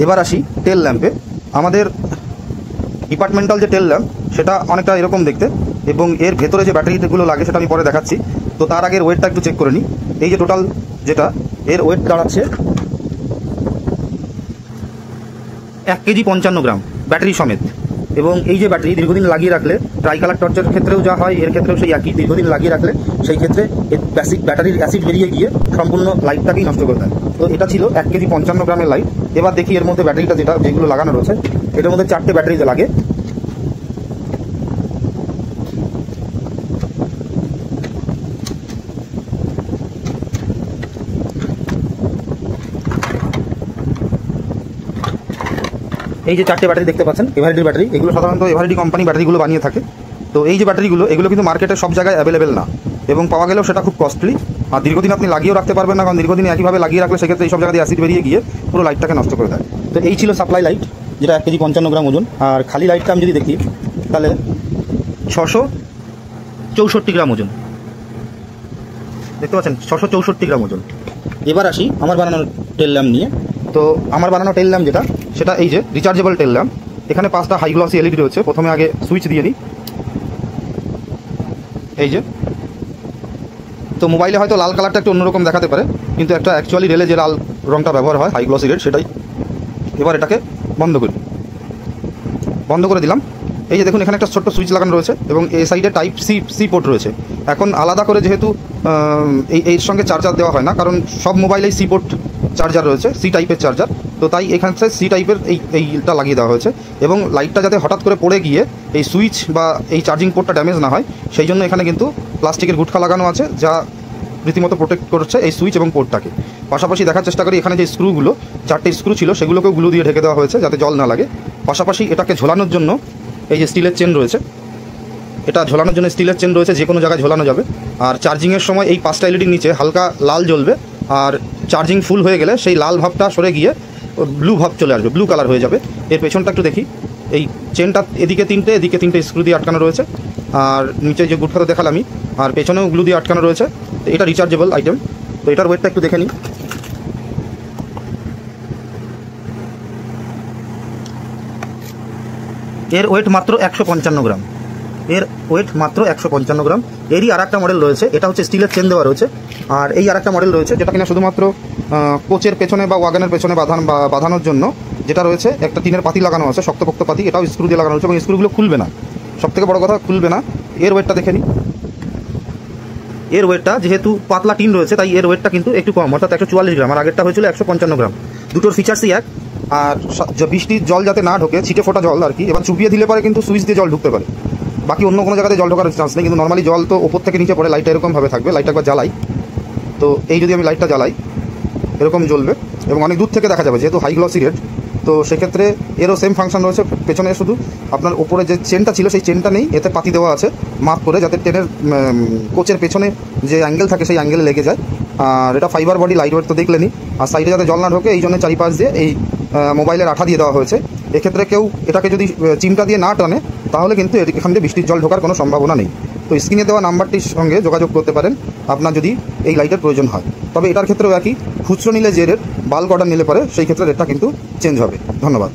এবার আসি টেল ল্যাম্পে। আমাদের ডিপার্টমেন্টাল যে টেল ল্যাম্প সেটা অনেকটা এরকম দেখতে, এবং এর ভেতরে যে ব্যাটারিগুলো লাগে সেটা আমি পরে দেখাচ্ছি। তো তার আগের ওয়েটটা একটু চেক করে নিই। এই যে টোটাল যেটা এর ওয়েট দাঁড়াচ্ছে 1 কেজি 55 গ্রাম ব্যাটারি সমেত। এবং এই যে ব্যাটারি দীর্ঘদিন লাগিয়ে রাখলে, ট্রাই কালার টর্চের ক্ষেত্রেও যা হয় এর ক্ষেত্রেও সেই একই, দীর্ঘদিন লাগিয়ে রাখলে সেই ক্ষেত্রে ব্যাটারির অ্যাসিড বেরিয়ে গিয়ে সম্পূর্ণ লাইটটাকেই নষ্ট করে দেয়। তো এটা ছিল 1 কেজি 55 গ্রামের লাইট। এবার দেখি এর মধ্যে ব্যাটারিটা যেগুলো লাগানো রয়েছে, এটার মধ্যে 4টে ব্যাটারিতে লাগে। এই যে 4টে ব্যাটারি দেখতে পাচ্ছেন, এভারেডির ব্যাটারি। এগুলো সাধারণত এভারেডি কোম্পানি ব্যাটারিগুলো বানিয়ে থাকে। তো এই যে ব্যাটারিগুলো, এগুলো কিন্তু মার্কেটে সব জায়গায় অ্যাভেলেবেল না, এবং পাওয়া গেলেও সেটা খুব কস্টলি। আর দীর্ঘদিন আপনি লাগিয়েও রাখতে পারবেন না, কারণ দীর্ঘদিন একইভাবে লাগিয়ে রাখলে সেক্ষেত্রে এইসব জায়গায় অ্যাসিড বেরিয়ে গিয়ে পুরো লাইটটাকে নষ্ট করে দেয়। তো এই ছিল সাপ্লাই লাইট, যেটা 1 কেজি 55 গ্রাম ওজন। আর খালি লাইটটা আমি যদি দেখি তাহলে 664 গ্রাম ওজন, দেখতে পাচ্ছেন 664 গ্রাম ওজন। এবার আসি আমার বানানো টেল ল্যাম্প নিয়ে। তো আমার বানানো টেল ল্যাম্প যেটা, সেটা এই যে রিচার্জেবল টেল ল্যাম্প। এখানে 5টা হাই গ্লসি এলইডি রয়েছে। প্রথমে আগে সুইচ দিয়ে দিই, এই যে। তো মোবাইলে হয়তো লাল কালারটা একটু অন্যরকম দেখাতে পারে, কিন্তু একটা অ্যাকচুয়ালি রেলে যে লাল রঙটা ব্যবহার হয় হাই গ্লসি রেড, সেটাই। এবার এটাকে বন্ধ করে দিলাম। এই যে দেখুন, এখানে একটা ছোট্ট সুইচ লাগানো রয়েছে, এবং এই সাইডে টাইপ সি পোর্ট রয়েছে। এখন আলাদা করে যেহেতু এর সঙ্গে চার্জার দেওয়া হয় না, কারণ সব মোবাইলেই সি পোর্ট চার্জার রয়েছে, সি টাইপের চার্জার। তো তাই এখান থেকে সি টাইপের এইটা লাগিয়ে দেওয়া হয়েছে, এবং লাইটটা যাতে হঠাৎ করে পড়ে গিয়ে এই সুইচ বা এই চার্জিং পোর্টটা ড্যামেজ না হয়, সেই জন্য এখানে কিন্তু প্লাস্টিকের গুটখা লাগানো আছে, যা রীতিমতো প্রোটেক্ট করছে এই সুইচ এবং পোর্টটাকে। পাশাপাশি দেখার চেষ্টা করি, এখানে যে স্ক্রুগুলো, 4টে স্ক্রু ছিল, সেগুলোকেও গ্লু দিয়ে ঢেকে দেওয়া হয়েছে যাতে জল না লাগে। পাশাপাশি এটাকে ঝোলানোর জন্য এই যে স্টিলের চেন রয়েছে, এটা ঝোলানোর জন্য স্টিলের চেন রয়েছে, যে কোনো জায়গায় ঝোলানো যাবে। আর চার্জিংয়ের সময় এই 5টা এলইডির নিচে হালকা লাল জ্বলবে, আর চার্জিং ফুল হয়ে গেলে সেই লাল ভাবটা সরে গিয়ে ব্লু ভাব চলে আসবে, ব্লু কালার হয়ে যাবে। এর পেছনটা একটু দেখি, এই চেনটা এদিকে 3টে, এদিকে 3টে স্ক্রু দিয়ে আটকানো রয়েছে, আর নিচে যে গুটখাটা দেখালাম আমি, আর পেছনেও গ্লু দিয়ে আটকানো রয়েছে। তো এটা রিচার্জেবল আইটেম। তো এটার ওয়েটটা একটু দেখে নিই। এর ওয়েট মাত্র 155 গ্রাম। এর ওয়েট মাত্র 155 গ্রাম। এরই আর একটা মডেল রয়েছে, এটা হচ্ছে স্টিলের চেন দেওয়া রয়েছে। আর এই আর একটা মডেল রয়েছে, যেটা কিনা শুধুমাত্র কোচের পেছনে বা ওয়াগনের পেছনে বাঁধানোর জন্য, যেটা রয়েছে একটা টিনের পাতি লাগানো আছে, শক্তপোক্ত পাতি। এটাও স্ক্রু দিয়ে লাগানো হচ্ছে, এবং স্ক্রুগুলো খুলবে না, সবথেকে বড় কথা খুলবে না। এর ওয়েটটা দেখে নিই। এর ওয়েটটা যেহেতু পাতলা টিন রয়েছে, তাই এর ওয়েটটা কিন্তু একটু কম, অর্থাৎ 144 গ্রাম। আর আগেরটা হয়েছিল 155 গ্রাম। দুটোর ফিচার্সই এক। আর বৃষ্টির জল যাতে না ঢোকে, ছিটে ফোটা জল আর কি, এবার চুপিয়ে দিলে পরে কিন্তু সুইচ দিয়ে জল ঢুকতে পারে, বাকি অন্য কোনো জায়গাতে জল ঢোকার চান্স নেই। কিন্তু নর্মালি জল তো ওপর থেকে নিচে পড়ে, লাইটটা এরকমভাবে থাকবে। লাইটটা একবার জ্বালাই, তো এই যদি আমি লাইটটা জ্বালাই, এরকম জ্বলবে, এবং অনেক দূর থেকে দেখা যাবে, যেহেতু হাই গ্লসি রেড। তো সেক্ষেত্রে এরও সেম ফাংশন রয়েছে। পেছনে শুধু আপনার ওপরে যে চেনটা ছিল, সেই চেনটা নেই, এতে পাতি দেওয়া আছে মাপ করে, যাতে ট্রেনের কোচের পেছনে যে অ্যাঙ্গেল থাকে সেই অ্যাঙ্গেলে লেগে যায়। আর এটা ফাইবার বডি, লাইট ওয়েট তো দেখলেনি। আর সাইডে যাতে জল না ঢোকে, এই জন্য চারিপাশ দিয়ে এই মোবাইলের আঠা দিয়ে দেওয়া হয়েছে। এক্ষেত্রে কেউ এটাকে যদি চিমটা দিয়ে না টানে, তাহলে কিন্তু এখান থেকে বৃষ্টির জল ঢোকার কোনো সম্ভাবনা নেই। তো স্ক্রিনে দেওয়া নাম্বারটির সঙ্গে যোগাযোগ করতে পারেন আপনার যদি এই লাইটের প্রয়োজন হয়। তবে এটার ক্ষেত্রেও একই, খুচরো নিলে যে রেট, বাল্ক অর্ডার নিলে পরে সেই ক্ষেত্রে রেটটা কিন্তু চেঞ্জ হবে। ধন্যবাদ।